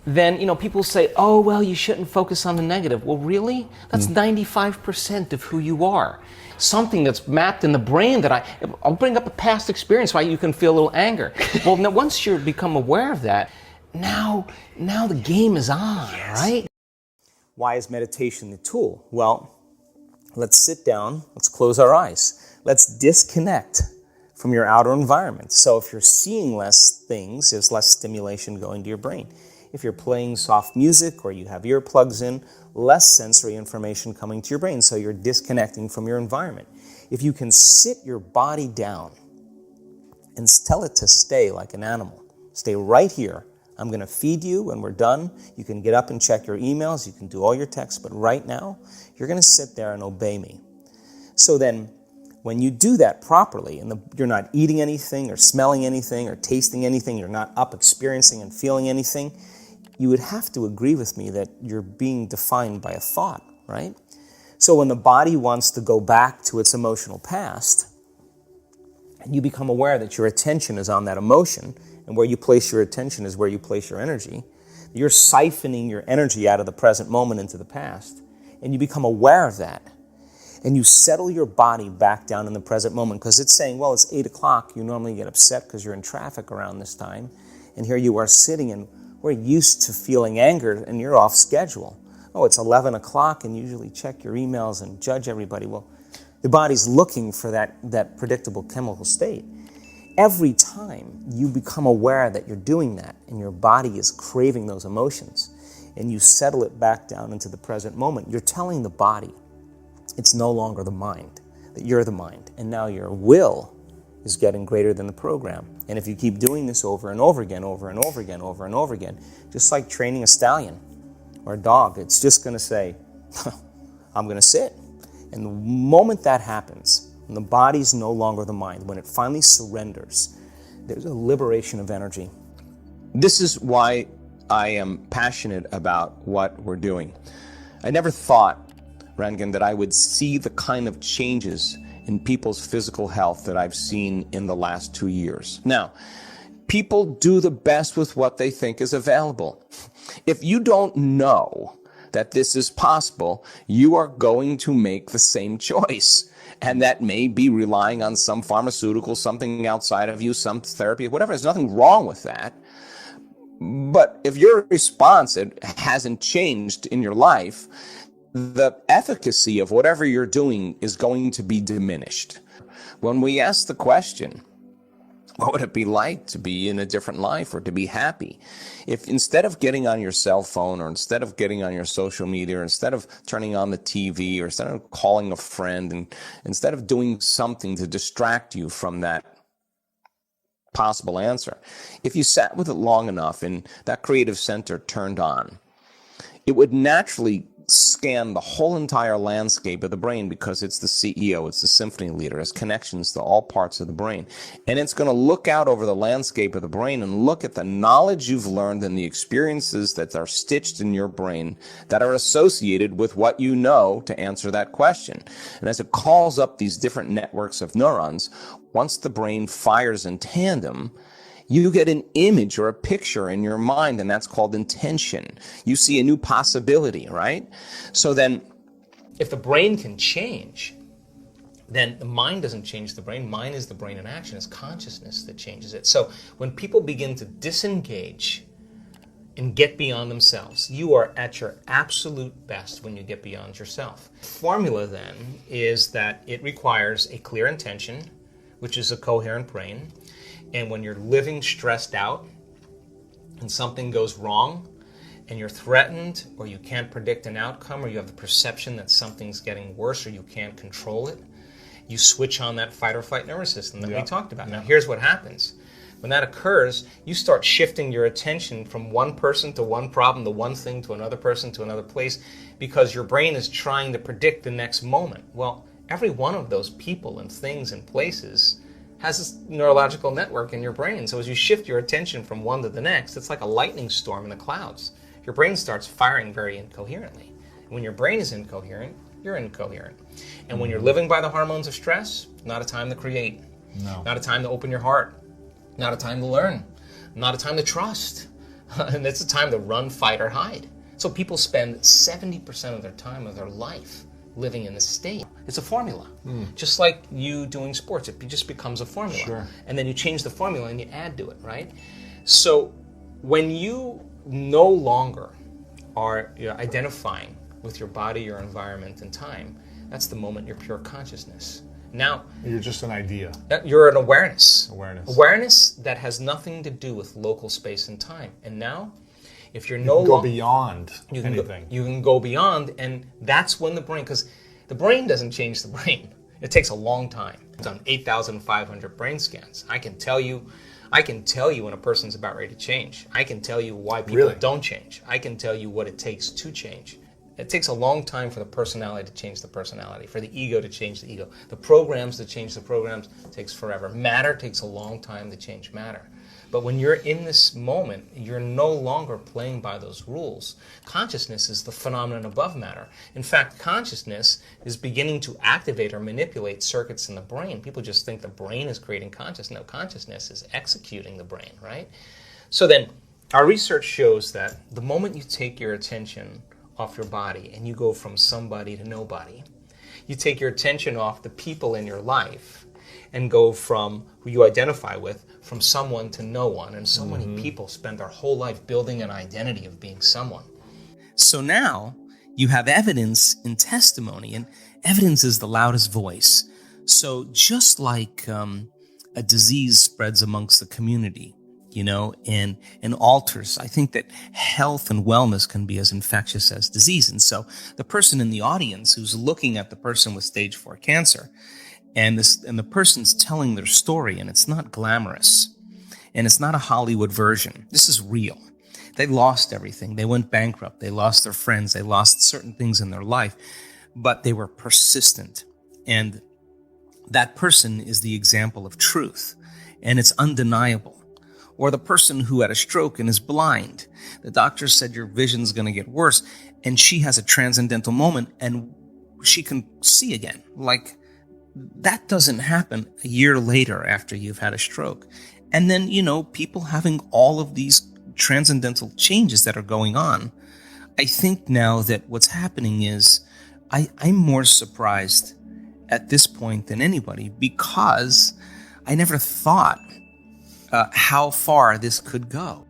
then, people say, oh, well, you shouldn't focus on the negative. Well, really? That's 95% of who you are. Something that's mapped in the brain that I'll bring up a past experience why you can feel a little anger. Well, now once you become aware of that, now the game is on, right? Why is meditation the tool? Well, let's sit down, let's close our eyes. Let's disconnect from your outer environment. So if you're seeing less things, there's less stimulation going to your brain. If you're playing soft music or you have earplugs in, less sensory information coming to your brain, so you're disconnecting from your environment. If you can sit your body down and tell it to stay like an animal, stay right here. I'm going to feed you when we're done. You can get up and check your emails, you can do all your texts, but right now, you're going to sit there and obey me. So then, when you do that properly, and you're not eating anything or smelling anything or tasting anything, you're not up experiencing and feeling anything, you would have to agree with me that you're being defined by a thought, right? So when the body wants to go back to its emotional past, and you become aware that your attention is on that emotion, and where you place your attention is where you place your energy, you're siphoning your energy out of the present moment into the past, and you become aware of that. And you settle your body back down in the present moment, because it's saying, well, it's 8 o'clock. You normally get upset because you're in traffic around this time. And here you are sitting, and we're used to feeling anger, and you're off schedule. Oh, it's 11 o'clock, and you usually check your emails and judge everybody. Well, the body's looking for that predictable chemical state. Every time you become aware that you're doing that, and your body is craving those emotions, and you settle it back down into the present moment, you're telling the body, it's no longer the mind, that you're the mind. And now your will is getting greater than the program. And if you keep doing this over and over again, over and over again, over and over again, just like training a stallion or a dog, it's just going to say, I'm going to sit. And the moment that happens, and the body's no longer the mind, when it finally surrenders, there's a liberation of energy. This is why I am passionate about what we're doing. I never thought, Rangan, that I would see the kind of changes in people's physical health that I've seen in the last 2 years. Now, people do the best with what they think is available. If you don't know that this is possible, you are going to make the same choice. And that may be relying on some pharmaceutical, something outside of you, some therapy, whatever. There's nothing wrong with that. But if your response hasn't changed in your life, the efficacy of whatever you're doing is going to be diminished. When we ask the question, what would it be like to be in a different life or to be happy? If instead of getting on your cell phone or instead of getting on your social media or instead of turning on the TV or instead of calling a friend and instead of doing something to distract you from that possible answer, if you sat with it long enough and that creative center turned on, it would naturally scan the whole entire landscape of the brain, because it's the CEO, it's the symphony leader, has connections to all parts of the brain. And it's going to look out over the landscape of the brain and look at the knowledge you've learned and the experiences that are stitched in your brain that are associated with what you know to answer that question. And as it calls up these different networks of neurons, once the brain fires in tandem, you get an image or a picture in your mind, and that's called intention. You see a new possibility, right? So then, If the brain can change, then the mind doesn't change the brain. Mind is the brain in action. It's consciousness that changes it. So when people begin to disengage and get beyond themselves, you are at your absolute best when you get beyond yourself. The formula then is that it requires a clear intention, which is a coherent brain. And when you're living stressed out and something goes wrong and you're threatened or you can't predict an outcome or you have the perception that something's getting worse or you can't control it, you switch on that fight or flight nervous system that we talked about. Now here's what happens. When that occurs, you start shifting your attention from one person to one problem, to one thing, to another person, to another place, because your brain is trying to predict the next moment. Well, every one of those people and things and places has this neurological network in your brain. So as you shift your attention from one to the next, it's like a lightning storm in the clouds. Your brain starts firing very incoherently. And when your brain is incoherent, you're incoherent. And when you're living by the hormones of stress, not a time to create. No. Not a time to open your heart. Not a time to learn. Not a time to trust. And it's a time to run, fight, or hide. So people spend 70% of their time of their life living in this state. It's a formula. Just like you doing sports, it just becomes a formula. Sure. And then you change the formula and you add to it, right? So when you no longer are identifying with your body, your environment, and time, that's the moment you're pure consciousness. Now, You're just an idea. you're an awareness. Awareness. Awareness that has nothing to do with local space and time. And now, if you're You no can go longer... beyond You can anything. you can go beyond, and that's when the brain, because the brain doesn't change the brain. It takes a long time. I've done 8,500 brain scans. I can tell you when a person's about ready to change. I can tell you why people Really? don't change. I can tell you what it takes to change. It takes a long time for the personality to change the personality, for the ego to change the ego. The programs to change the programs takes forever. Matter takes a long time to change matter. But when you're in this moment, you're no longer playing by those rules. Consciousness is the phenomenon above matter. In fact, consciousness is beginning to activate or manipulate circuits in the brain. People just think the brain is creating consciousness. No, consciousness is executing the brain, right? So then, our research shows that the moment you take your attention off your body and you go from somebody to nobody, you take your attention off the people in your life and go from who you identify with, from someone to no one. And so many people spend their whole life building an identity of being someone. So now you have evidence and testimony, and evidence is the loudest voice. So just like a disease spreads amongst the community, and alters, I think that health and wellness can be as infectious as disease. And so the person in the audience who's looking at the person with stage 4 cancer, and the person's telling their story, and it's not glamorous, and it's not a Hollywood version. This is real. They lost everything. They went bankrupt. They lost their friends. They lost certain things in their life, but they were persistent. And that person is the example of truth, and it's undeniable. Or the person who had a stroke and is blind. The doctor said your vision's going to get worse, and she has a transcendental moment, and she can see again. Like, that doesn't happen a year later after you've had a stroke. And then, people having all of these transcendental changes that are going on. I think now that what's happening is I'm more surprised at this point than anybody, because I never thought how far this could go.